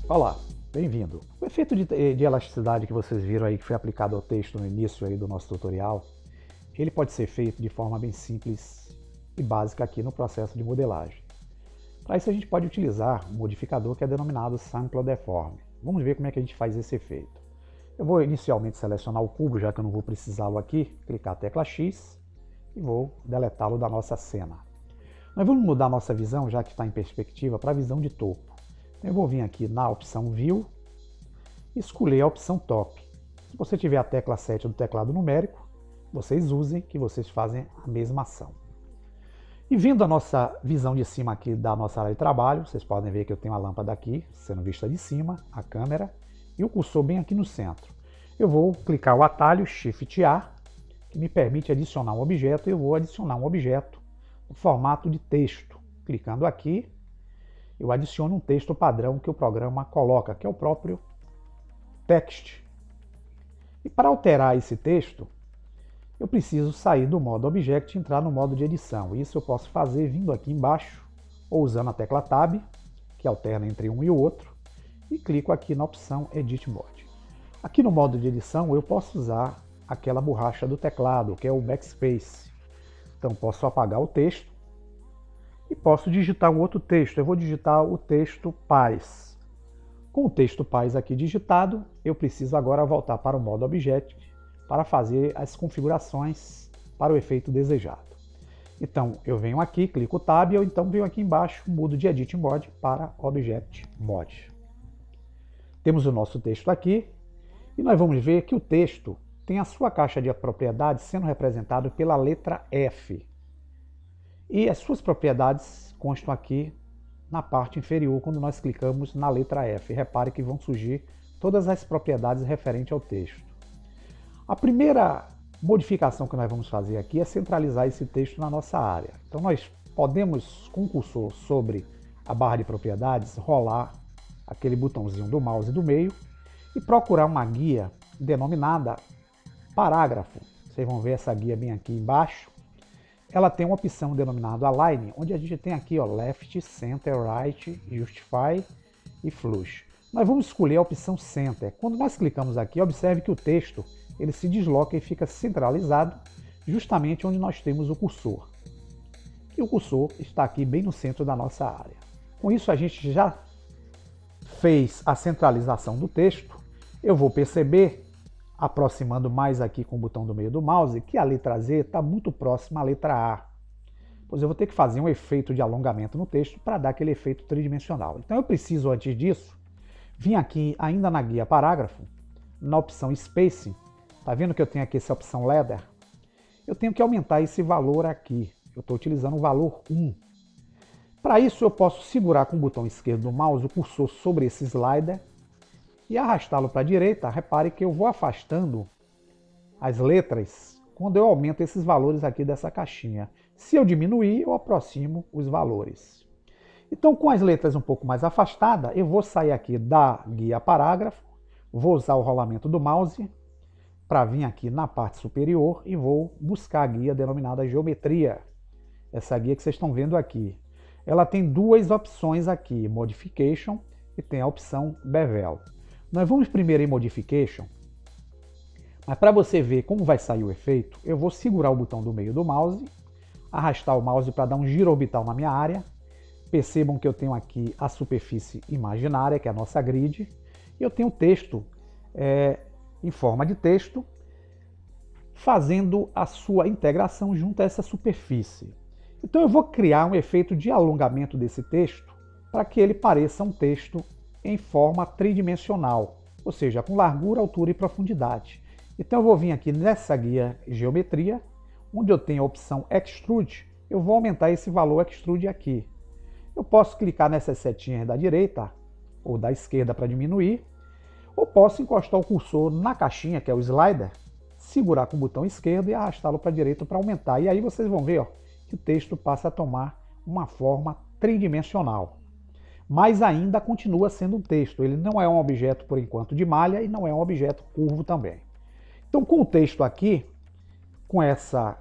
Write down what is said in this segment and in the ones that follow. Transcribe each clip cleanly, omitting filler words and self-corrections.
Olá, bem-vindo. O efeito de elasticidade que vocês viram aí que foi aplicado ao texto no início aí do nosso tutorial, ele pode ser feito de forma bem simples e básica aqui no processo de modelagem. Para isso a gente pode utilizar um modificador que é denominado Sample Deform. Vamos ver como é que a gente faz esse efeito. Eu vou inicialmente selecionar o cubo, já que eu não vou precisá-lo aqui, clicar a tecla X e vou deletá-lo da nossa cena. Nós vamos mudar a nossa visão, já que está em perspectiva, para a visão de topo. Eu vou vir aqui na opção View e escolher a opção Top. Se você tiver a tecla 7 do teclado numérico, vocês usem, que vocês fazem a mesma ação. E vindo a nossa visão de cima aqui da nossa área de trabalho, vocês podem ver que eu tenho a lâmpada aqui, sendo vista de cima, a câmera, e o cursor bem aqui no centro. Eu vou clicar o atalho Shift A, que me permite adicionar um objeto, e eu vou adicionar um objeto no formato de texto. Clicando aqui, eu adiciono um texto padrão que o programa coloca, que é o próprio text. E para alterar esse texto, eu preciso sair do modo Object e entrar no modo de edição. Isso eu posso fazer vindo aqui embaixo, ou usando a tecla Tab, que alterna entre um e o outro, e clico aqui na opção Edit Mode. Aqui no modo de edição eu posso usar aquela borracha do teclado, que é o Backspace. Então posso apagar o texto, e posso digitar um outro texto. Eu vou digitar o texto paz. Com o texto paz aqui digitado, eu preciso agora voltar para o modo Object para fazer as configurações para o efeito desejado. Então, eu venho aqui, clico Tab, ou então venho aqui embaixo, mudo de Edit Mode para Object Mode. Temos o nosso texto aqui, e nós vamos ver que o texto tem a sua caixa de propriedades sendo representado pela letra F. E as suas propriedades constam aqui na parte inferior, quando nós clicamos na letra F. Repare que vão surgir todas as propriedades referentes ao texto. A primeira modificação que nós vamos fazer aqui é centralizar esse texto na nossa área. Então nós podemos, com o cursor sobre a barra de propriedades, rolar aquele botãozinho do mouse do meio e procurar uma guia denominada parágrafo. Vocês vão ver essa guia bem aqui embaixo. Ela tem uma opção denominada Align, onde a gente tem aqui ó, Left, Center, Right, Justify e Flush. Nós vamos escolher a opção Center. Quando nós clicamos aqui, observe que o texto ele se desloca e fica centralizado justamente onde nós temos o cursor. E o cursor está aqui bem no centro da nossa área. Com isso a gente já fez a centralização do texto. Eu vou perceber, aproximando mais aqui com o botão do meio do mouse, que a letra Z está muito próxima à letra A. Pois eu vou ter que fazer um efeito de alongamento no texto para dar aquele efeito tridimensional. Então eu preciso, antes disso, vir aqui ainda na guia parágrafo, na opção Spacing. Está vendo que eu tenho aqui essa opção Letter? Eu tenho que aumentar esse valor aqui. Eu estou utilizando o valor 1. Para isso eu posso segurar com o botão esquerdo do mouse o cursor sobre esse slider e arrastá-lo para a direita. Repare que eu vou afastando as letras quando eu aumento esses valores aqui dessa caixinha. Se eu diminuir, eu aproximo os valores. Então, com as letras um pouco mais afastadas, eu vou sair aqui da guia parágrafo, vou usar o rolamento do mouse para vir aqui na parte superior e vou buscar a guia denominada Geometria. Essa guia que vocês estão vendo aqui. Ela tem duas opções aqui, Modification e tem a opção Bevel. Nós vamos primeiro em Modification, mas para você ver como vai sair o efeito, eu vou segurar o botão do meio do mouse, arrastar o mouse para dar um giro orbital na minha área. Percebam que eu tenho aqui a superfície imaginária, que é a nossa grid, e eu tenho o texto em forma de texto, fazendo a sua integração junto a essa superfície. Então eu vou criar um efeito de alongamento desse texto para que ele pareça um texto em forma tridimensional, ou seja, com largura, altura e profundidade. Então eu vou vir aqui nessa guia Geometria, onde eu tenho a opção Extrude, eu vou aumentar esse valor Extrude aqui. Eu posso clicar nessas setinhas da direita ou da esquerda para diminuir, ou posso encostar o cursor na caixinha, que é o slider, segurar com o botão esquerdo e arrastá-lo para a direita para aumentar. E aí vocês vão ver ó, que o texto passa a tomar uma forma tridimensional. Mas ainda continua sendo um texto. Ele não é um objeto, por enquanto, de malha e não é um objeto curvo também. Então, com o texto aqui, com essa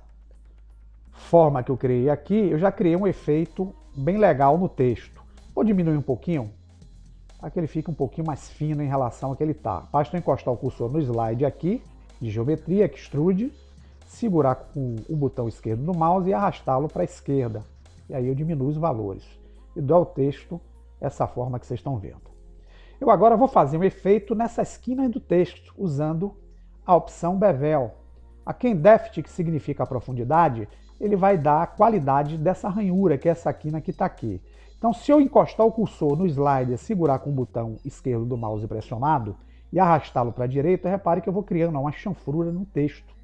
forma que eu criei aqui, eu já criei um efeito bem legal no texto. Vou diminuir um pouquinho para que ele fique um pouquinho mais fino em relação ao que ele está. Basta eu encostar o cursor no slide aqui, de geometria, extrude, segurar com o botão esquerdo do mouse e arrastá-lo para a esquerda. E aí eu diminuo os valores e dou ao texto essa forma que vocês estão vendo. Eu agora vou fazer um efeito nessa esquina do texto, usando a opção Bevel. Aqui em Depth, que significa a profundidade, ele vai dar a qualidade dessa ranhura, que é essa quina que está aqui. Então, se eu encostar o cursor no slider, segurar com o botão esquerdo do mouse pressionado e arrastá-lo para a direita, repare que eu vou criando uma chanfrura no texto,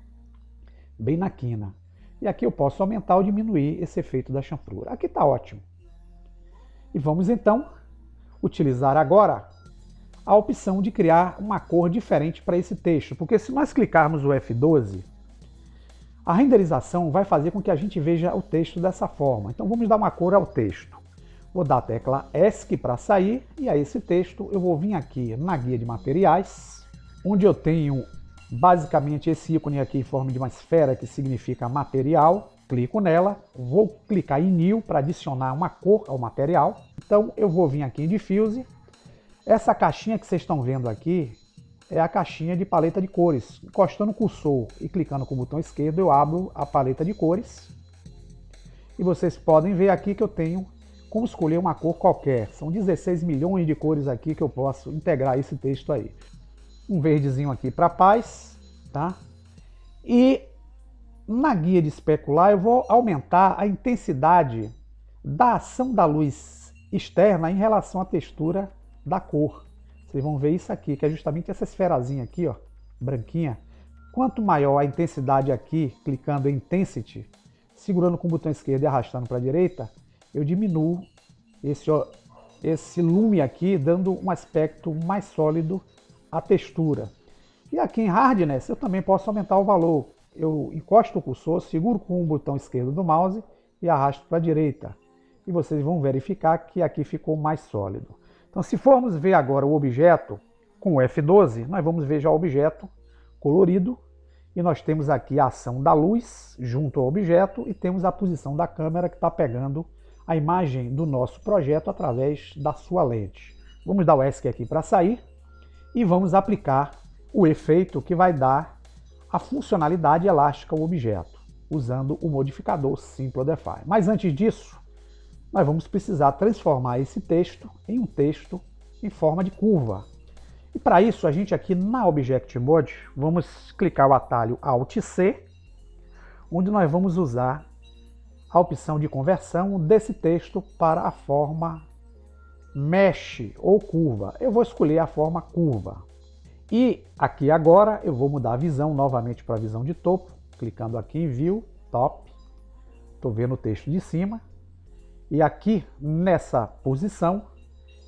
bem na quina. E aqui eu posso aumentar ou diminuir esse efeito da chanfrura. Aqui está ótimo. E vamos então utilizar agora a opção de criar uma cor diferente para esse texto, porque se nós clicarmos o F12, a renderização vai fazer com que a gente veja o texto dessa forma. Então vamos dar uma cor ao texto. Vou dar a tecla ESC para sair, e a esse texto eu vou vir aqui na guia de materiais, onde eu tenho basicamente esse ícone aqui em forma de uma esfera que significa material. Clico nela, vou clicar em New para adicionar uma cor ao material. Então eu vou vir aqui em Diffuse. Essa caixinha que vocês estão vendo aqui é a caixinha de paleta de cores. Encostando o cursor e clicando com o botão esquerdo, eu abro a paleta de cores. E vocês podem ver aqui que eu tenho como escolher uma cor qualquer. São 16 milhões de cores aqui que eu posso integrar esse texto aí. Um verdezinho aqui para paz, tá? E na guia de especular eu vou aumentar a intensidade da ação da luz externa em relação à textura da cor. Vocês vão ver isso aqui, que é justamente essa esferazinha aqui, ó, branquinha. Quanto maior a intensidade aqui, clicando em Intensity, segurando com o botão esquerdo e arrastando para a direita, eu diminuo esse lume aqui, dando um aspecto mais sólido à textura. E aqui em Hardness eu também posso aumentar o valor. Eu encosto o cursor, seguro com o botão esquerdo do mouse e arrasto para a direita. E vocês vão verificar que aqui ficou mais sólido. Então, se formos ver agora o objeto com o F12, nós vamos ver já o objeto colorido. E nós temos aqui a ação da luz junto ao objeto e temos a posição da câmera que está pegando a imagem do nosso projeto através da sua lente. Vamos dar o ESC aqui para sair e vamos aplicar o efeito que vai dar a funcionalidade elástica ao objeto, usando o modificador Simplify. Mas antes disso, nós vamos precisar transformar esse texto em um texto em forma de curva. E para isso, a gente aqui na Object Mode, vamos clicar o atalho Alt+C, onde nós vamos usar a opção de conversão desse texto para a forma Mesh ou curva. Eu vou escolher a forma curva. E aqui agora eu vou mudar a visão novamente para a visão de topo, clicando aqui em View, Top. Estou vendo o texto de cima. E aqui nessa posição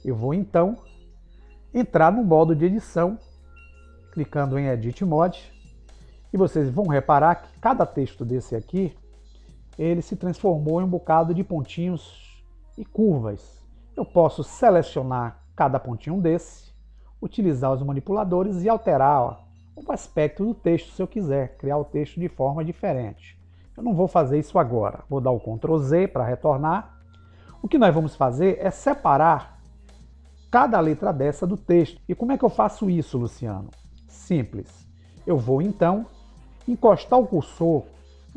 eu vou então entrar no modo de edição, clicando em Edit Mode. E vocês vão reparar que cada texto desse aqui, ele se transformou em um bocado de pontinhos e curvas. Eu posso selecionar cada pontinho desse, utilizar os manipuladores e alterar o aspecto do texto se eu quiser, criar o texto de forma diferente. Eu não vou fazer isso agora, vou dar o Ctrl Z para retornar. O que nós vamos fazer é separar cada letra dessa do texto. E como é que eu faço isso, Luciano? Simples. Eu vou então encostar o cursor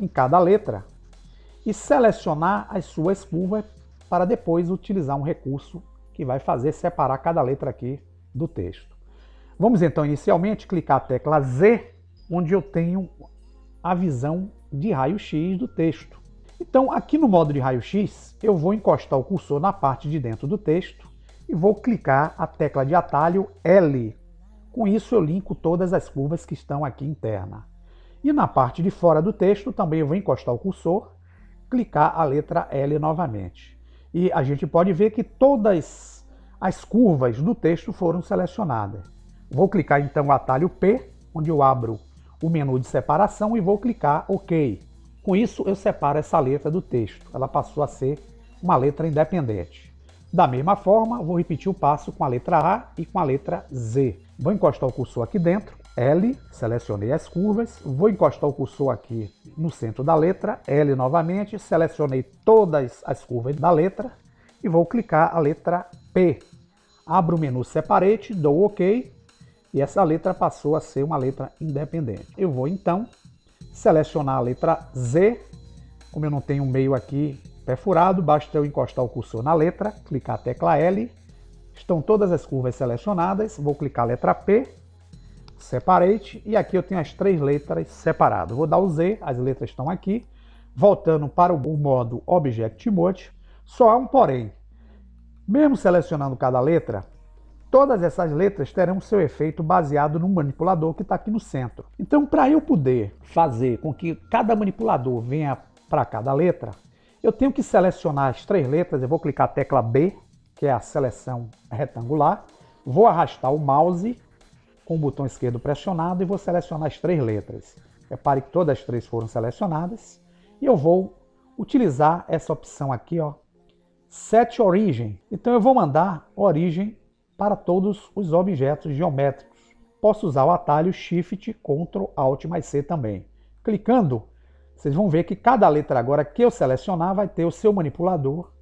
em cada letra e selecionar as suas curvas para depois utilizar um recurso que vai fazer separar cada letra aqui do texto. Vamos então inicialmente clicar a tecla Z, onde eu tenho a visão de raio-x do texto. Então aqui no modo de raio-x eu vou encostar o cursor na parte de dentro do texto e vou clicar a tecla de atalho L. Com isso eu linko todas as curvas que estão aqui interna. E na parte de fora do texto também eu vou encostar o cursor, clicar a letra L novamente. E a gente pode ver que todas as curvas do texto foram selecionadas. Vou clicar então o atalho P, onde eu abro o menu de separação e vou clicar OK. Com isso eu separo essa letra do texto. Ela passou a ser uma letra independente. Da mesma forma, vou repetir o passo com a letra A e com a letra Z. Vou encostar o cursor aqui dentro, L, selecionei as curvas, vou encostar o cursor aqui no centro da letra, L novamente, selecionei todas as curvas da letra e vou clicar a letra P. Abro o menu Separate, dou OK e essa letra passou a ser uma letra independente. Eu vou então selecionar a letra Z. Como eu não tenho meio aqui perfurado, basta eu encostar o cursor na letra, clicar a tecla L. Estão todas as curvas selecionadas, vou clicar a letra P, Separate, e aqui eu tenho as 3 letras separadas. Vou dar o Z, as letras estão aqui. Voltando para o modo Object Mode, só há um porém. Mesmo selecionando cada letra, todas essas letras terão seu efeito baseado no manipulador que está aqui no centro. Então, para eu poder fazer com que cada manipulador venha para cada letra, eu tenho que selecionar as 3 letras. Eu vou clicar a tecla B, que é a seleção retangular. Vou arrastar o mouse com o botão esquerdo pressionado e vou selecionar as 3 letras. Repare que todas as 3 foram selecionadas. E eu vou utilizar essa opção aqui, ó, Set Origin. Então eu vou mandar origem para todos os objetos geométricos. Posso usar o atalho Shift, Ctrl, Alt mais C também. Clicando, vocês vão ver que cada letra agora que eu selecionar vai ter o seu manipulador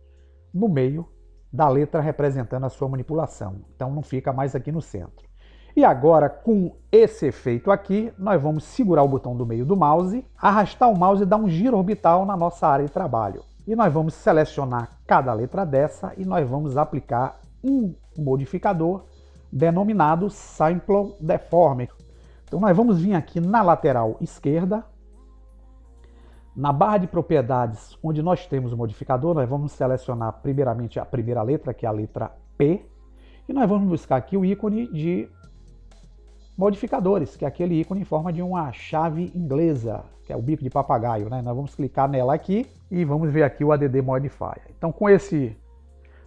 no meio da letra representando a sua manipulação. Então não fica mais aqui no centro. E agora, com esse efeito aqui, nós vamos segurar o botão do meio do mouse, arrastar o mouse e dar um giro orbital na nossa área de trabalho. E nós vamos selecionar cada letra dessa e nós vamos aplicar um modificador denominado Sample Deform. Então nós vamos vir aqui na lateral esquerda, na barra de propriedades, onde nós temos o modificador, nós vamos selecionar primeiramente a primeira letra, que é a letra P, e nós vamos buscar aqui o ícone de modificadores, que é aquele ícone em forma de uma chave inglesa, que é o bico de papagaio, né? Nós vamos clicar nela aqui e vamos ver aqui o ADD Modifier. Então, com esse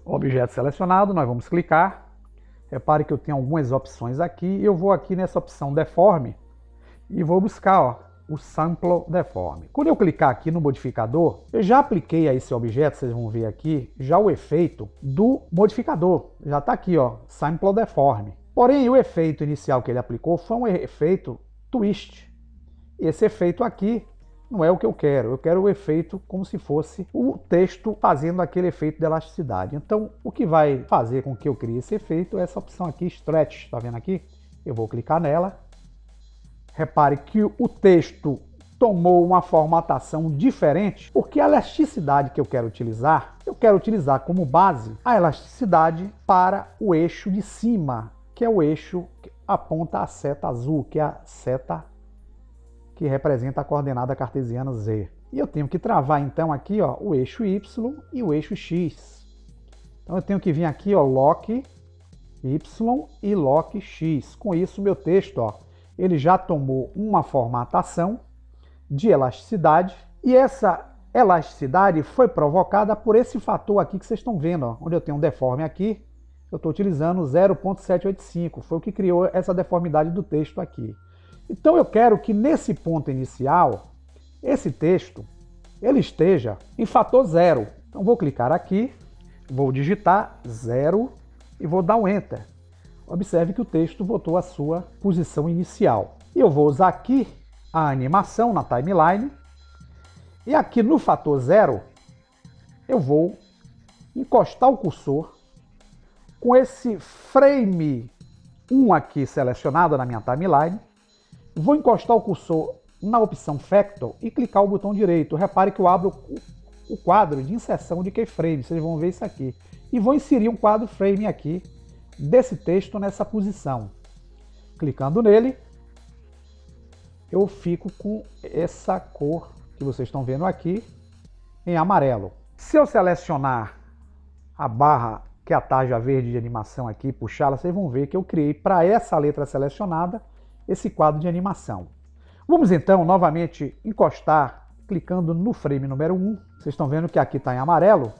objeto selecionado, nós vamos clicar. Repare que eu tenho algumas opções aqui. Eu vou aqui nessa opção Deform e vou buscar, ó, o Sample Deform. Quando eu clicar aqui no modificador, eu já apliquei a esse objeto, vocês vão ver aqui, já o efeito do modificador. Já está aqui, ó, Sample Deform. Porém, o efeito inicial que ele aplicou foi um efeito twist. Esse efeito aqui não é o que eu quero o efeito como se fosse o texto fazendo aquele efeito de elasticidade. Então, o que vai fazer com que eu crie esse efeito é essa opção aqui, Stretch, está vendo aqui? Eu vou clicar nela. Repare que o texto tomou uma formatação diferente, porque a elasticidade que eu quero utilizar como base a elasticidade para o eixo de cima, que é o eixo que aponta a seta azul, que é a seta que representa a coordenada cartesiana Z. E eu tenho que travar então aqui, ó, o eixo Y e o eixo X. Então eu tenho que vir aqui, ó, Lock Y e Lock X. Com isso, meu texto, ó, ele já tomou uma formatação de elasticidade, e essa elasticidade foi provocada por esse fator aqui que vocês estão vendo, ó, onde eu tenho um deforme aqui. Eu estou utilizando 0.785, foi o que criou essa deformidade do texto aqui. Então eu quero que nesse ponto inicial, esse texto, ele esteja em fator 0. Então vou clicar aqui, vou digitar 0 e vou dar um Enter. Observe que o texto voltou à sua posição inicial. E eu vou usar aqui a animação na timeline, e aqui no fator 0, eu vou encostar o cursor com esse frame 1 aqui selecionado na minha timeline, vou encostar o cursor na opção Factor e clicar o botão direito. Repare que eu abro o quadro de inserção de keyframe, vocês vão ver isso aqui. E vou inserir um quadro frame aqui desse texto nessa posição. Clicando nele, eu fico com essa cor que vocês estão vendo aqui em amarelo. Se eu selecionar a barra, que é a tarja verde de animação aqui, puxá-la, vocês vão ver que eu criei para essa letra selecionada esse quadro de animação. Vamos então novamente encostar, clicando no frame número 1. Vocês estão vendo que aqui está em amarelo.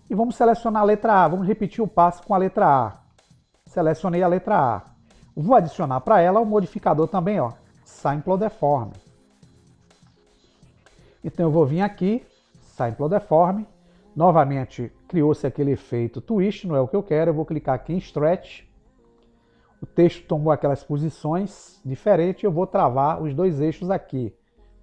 E vamos selecionar a letra A. Vamos repetir o passo com a letra A. Selecionei a letra A. Vou adicionar para ela o modificador também, ó, Sample Deform. Então eu vou vir aqui, Sample Deform. Novamente criou-se aquele efeito twist, não é o que eu quero. Eu vou clicar aqui em Stretch. O texto tomou aquelas posições diferentes. Eu vou travar os dois eixos aqui,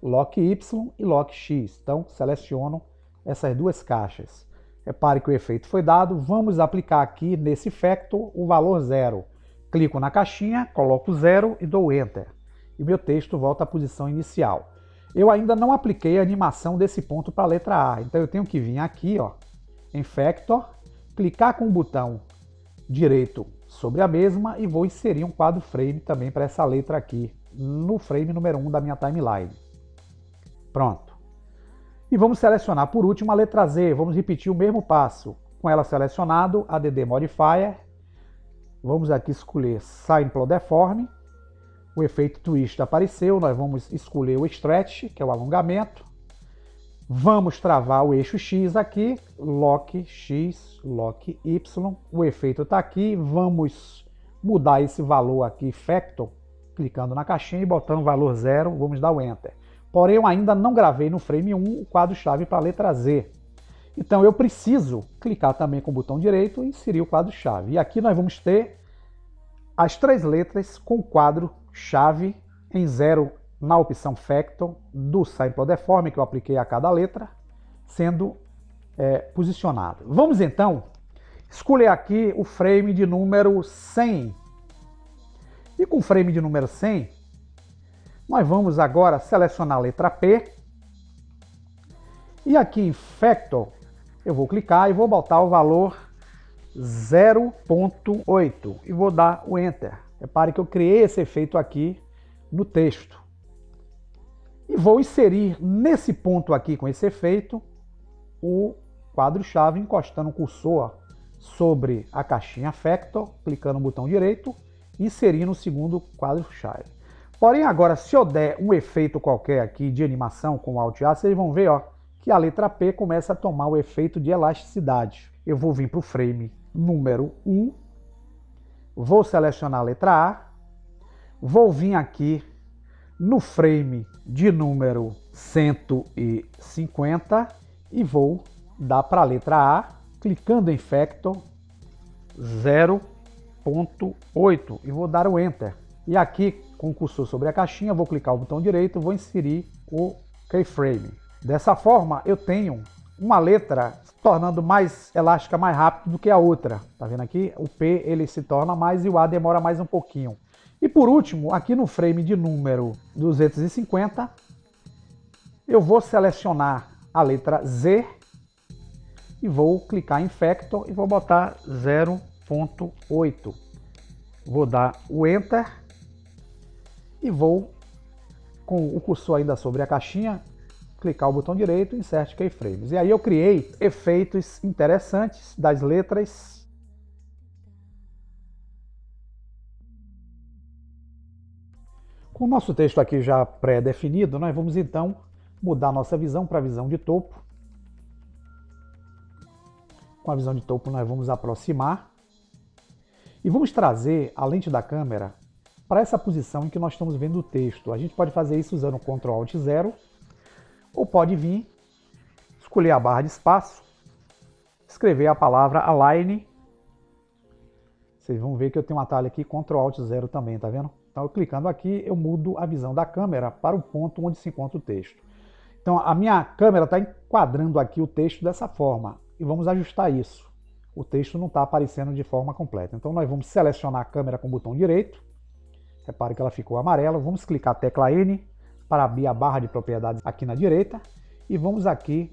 Lock Y e Lock X. Então seleciono essas duas caixas. Repare que o efeito foi dado. Vamos aplicar aqui nesse Factor o valor 0. Clico na caixinha, coloco 0 e dou Enter. E meu texto volta à posição inicial. Eu ainda não apliquei a animação desse ponto para a letra A. Então eu tenho que vir aqui, ó, em Factor, clicar com o botão direito sobre a mesma e vou inserir um quadro frame também para essa letra aqui, no frame número 1 da minha timeline. Pronto. E vamos selecionar por último a letra Z. Vamos repetir o mesmo passo. Com ela selecionado, ADD Modifier. Vamos aqui escolher Simple Deform. O efeito Twist apareceu. Nós vamos escolher o Stretch, que é o alongamento. Vamos travar o eixo X aqui. Lock X, Lock Y. O efeito está aqui. Vamos mudar esse valor aqui, Factor, clicando na caixinha e botando o valor 0. Vamos dar o Enter. Porém, eu ainda não gravei no frame 1 o quadro-chave para a letra Z. Então, eu preciso clicar também com o botão direito e inserir o quadro-chave. E aqui nós vamos ter as 3 letras com o quadro-chave em 0 na opção Factor do Simple Deform, que eu apliquei a cada letra, sendo posicionado. Vamos, então, escolher aqui o frame de número 100. E com o frame de número 100, nós vamos agora selecionar a letra P. E aqui em Factor, eu vou clicar e vou botar o valor 0.8 e vou dar o Enter. Repare que eu criei esse efeito aqui no texto. E vou inserir nesse ponto aqui com esse efeito o quadro-chave encostando o cursor sobre a caixinha Factor, clicando no botão direito e inserindo o segundo quadro-chave. Porém, agora, se eu der um efeito qualquer aqui de animação com o Alt A, vocês vão ver, ó, que a letra P começa a tomar o efeito de elasticidade. Eu vou vir para o frame número 1, vou selecionar a letra A, vou vir aqui no frame de número 150 e vou dar para a letra A, clicando em Factor 0.8 e vou dar o Enter. E aqui, com o cursor sobre a caixinha, vou clicar o botão direito, vou inserir o keyframe. Dessa forma, eu tenho uma letra se tornando mais elástica, mais rápido do que a outra. Tá vendo aqui? O P ele se torna mais e o A demora mais um pouquinho. E por último, aqui no frame de número 250, eu vou selecionar a letra Z e vou clicar em Factor e vou botar 0.8. Vou dar o Enter. E vou, com o cursor ainda sobre a caixinha, clicar o botão direito e insert keyframes. E aí eu criei efeitos interessantes das letras. Com o nosso texto aqui já pré-definido, nós vamos então mudar nossa visão para a visão de topo. Com a visão de topo nós vamos aproximar e vamos trazer a lente da câmera para essa posição em que nós estamos vendo o texto. A gente pode fazer isso usando o Ctrl Alt 0, ou pode vir, escolher a barra de espaço, escrever a palavra Align. Vocês vão ver que eu tenho um atalho aqui, Ctrl Alt 0 também, tá vendo? Então, eu clicando aqui, eu mudo a visão da câmera para o ponto onde se encontra o texto. Então, a minha câmera está enquadrando aqui o texto dessa forma, e vamos ajustar isso. O texto não está aparecendo de forma completa. Então, nós vamos selecionar a câmera com o botão direito. Repare que ela ficou amarela. Vamos clicar a tecla N para abrir a barra de propriedades aqui na direita. E vamos aqui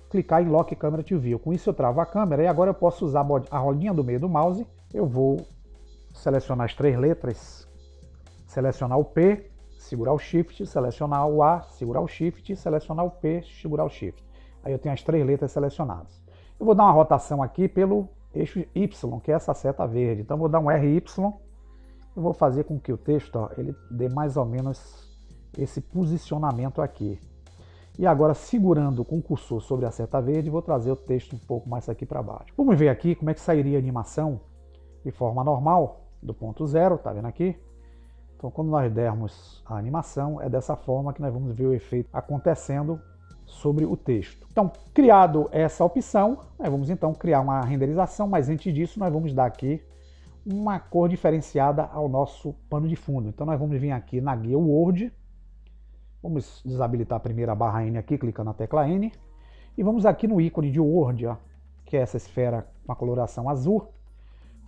clicar em Lock Camera to View. Com isso eu travo a câmera e agora eu posso usar a rolinha do meio do mouse. Eu vou selecionar as 3 letras. Selecionar o P, segurar o Shift, selecionar o A, segurar o Shift, selecionar o P, segurar o Shift. Aí eu tenho as 3 letras selecionadas. Eu vou dar uma rotação aqui pelo eixo Y, que é essa seta verde. Então eu vou dar um RY. Eu vou fazer com que o texto, ó, ele dê mais ou menos esse posicionamento aqui. E agora, segurando com o cursor sobre a seta verde, vou trazer o texto um pouco mais aqui para baixo. Vamos ver aqui como é que sairia a animação de forma normal, do ponto 0, tá vendo aqui? Então, quando nós dermos a animação, é dessa forma que nós vamos ver o efeito acontecendo sobre o texto. Então, criado essa opção, nós vamos então criar uma renderização, mas antes disso nós vamos dar aqui uma cor diferenciada ao nosso pano de fundo. Então nós vamos vir aqui na guia Word, vamos desabilitar a primeira barra N aqui, clicando na tecla N, E vamos aqui no ícone de Word, ó, que é essa esfera com a coloração azul.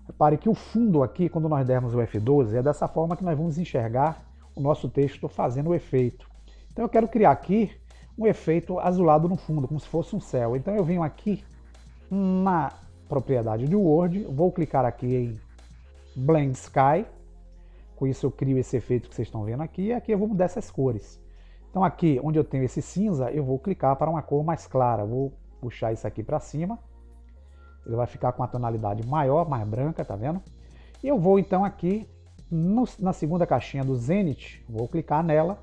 Repare que o fundo aqui, quando nós dermos o F12, é dessa forma que nós vamos enxergar o nosso texto fazendo o efeito. Então eu quero criar aqui um efeito azulado no fundo, como se fosse um céu. Então eu venho aqui na propriedade de Word, vou clicar aqui em Blend Sky. Com isso eu crio esse efeito que vocês estão vendo aqui, e aqui eu vou mudar essas cores. Então aqui onde eu tenho esse cinza, eu vou clicar para uma cor mais clara. Vou puxar isso aqui para cima. Ele vai ficar com a tonalidade maior, mais branca, tá vendo? E eu vou então aqui na segunda caixinha do Zenith, vou clicar nela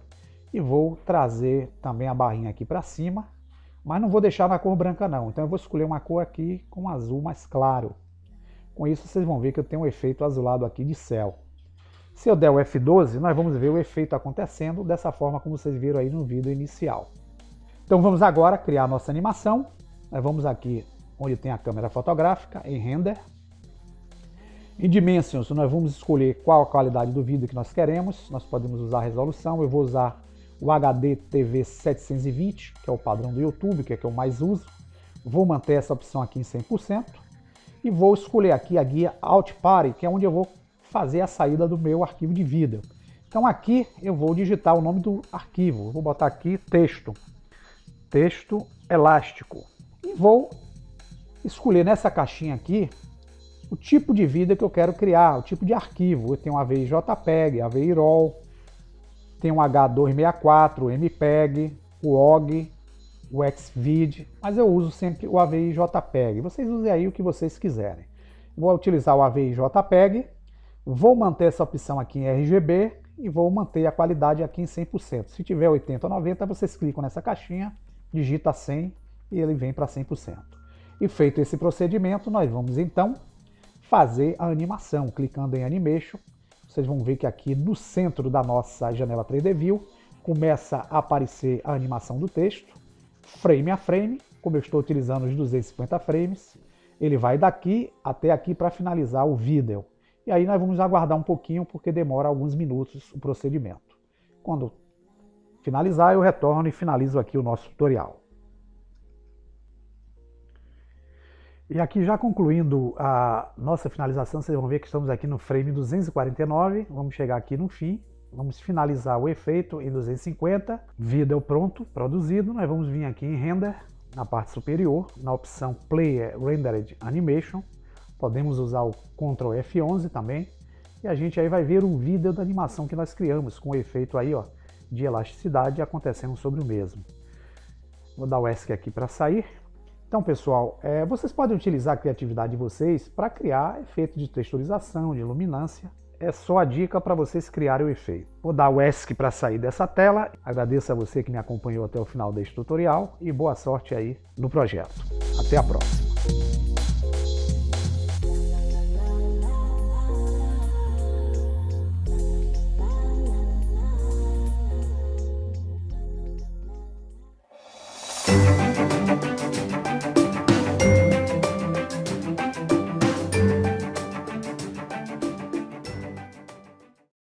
e vou trazer também a barrinha aqui para cima, mas não vou deixar na cor branca não. Então eu vou escolher uma cor aqui com azul mais claro. Com isso vocês vão ver que eu tenho um efeito azulado aqui de céu. Se eu der o F12, nós vamos ver o efeito acontecendo dessa forma como vocês viram aí no vídeo inicial. Então vamos agora criar a nossa animação. Nós vamos aqui onde tem a câmera fotográfica, em Render. Em Dimensions, nós vamos escolher qual a qualidade do vídeo que nós queremos. Nós podemos usar a resolução, eu vou usar o HD TV 720, que é o padrão do YouTube, que é o que eu mais uso. Vou manter essa opção aqui em 100%. E vou escolher aqui a guia Alt Party, que é onde eu vou fazer a saída do meu arquivo de vídeo. Então aqui eu vou digitar o nome do arquivo. Eu vou botar aqui texto elástico. E vou escolher nessa caixinha aqui o tipo de vídeo que eu quero criar, o tipo de arquivo. Eu tenho um AVI JPEG, AVI RAW, tem um H264, o MPEG, o OGG, o XVID, mas eu uso sempre o AVI JPEG. Vocês usem aí o que vocês quiserem. Vou utilizar o AVI JPEG, vou manter essa opção aqui em RGB e vou manter a qualidade aqui em 100%. Se tiver 80 ou 90, vocês clicam nessa caixinha, digita 100 e ele vem para 100%. E feito esse procedimento, nós vamos então fazer a animação. Clicando em Animation, vocês vão ver que aqui no centro da nossa janela 3D View começa a aparecer a animação do texto, frame a frame. Como eu estou utilizando os 250 frames, ele vai daqui até aqui para finalizar o vídeo. E aí nós vamos aguardar um pouquinho, porque demora alguns minutos o procedimento. Quando finalizar, eu retorno e finalizo aqui o nosso tutorial. E aqui já concluindo a nossa finalização, vocês vão ver que estamos aqui no frame 249, vamos chegar aqui no fim, vamos finalizar o efeito em 250, vídeo pronto, produzido, nós vamos vir aqui em Render, na parte superior, na opção Player Rendered Animation, podemos usar o Ctrl F11 também, e a gente aí vai ver o vídeo da animação que nós criamos, com o efeito aí, ó, de elasticidade acontecendo sobre o mesmo. Vou dar o ESC aqui para sair. Então, pessoal, vocês podem utilizar a criatividade de vocês para criar efeito de texturização, de luminância. É só a dica para vocês criarem o efeito. Vou dar o ESC para sair dessa tela. Agradeço a você que me acompanhou até o final deste tutorial e boa sorte aí no projeto. Até a próxima.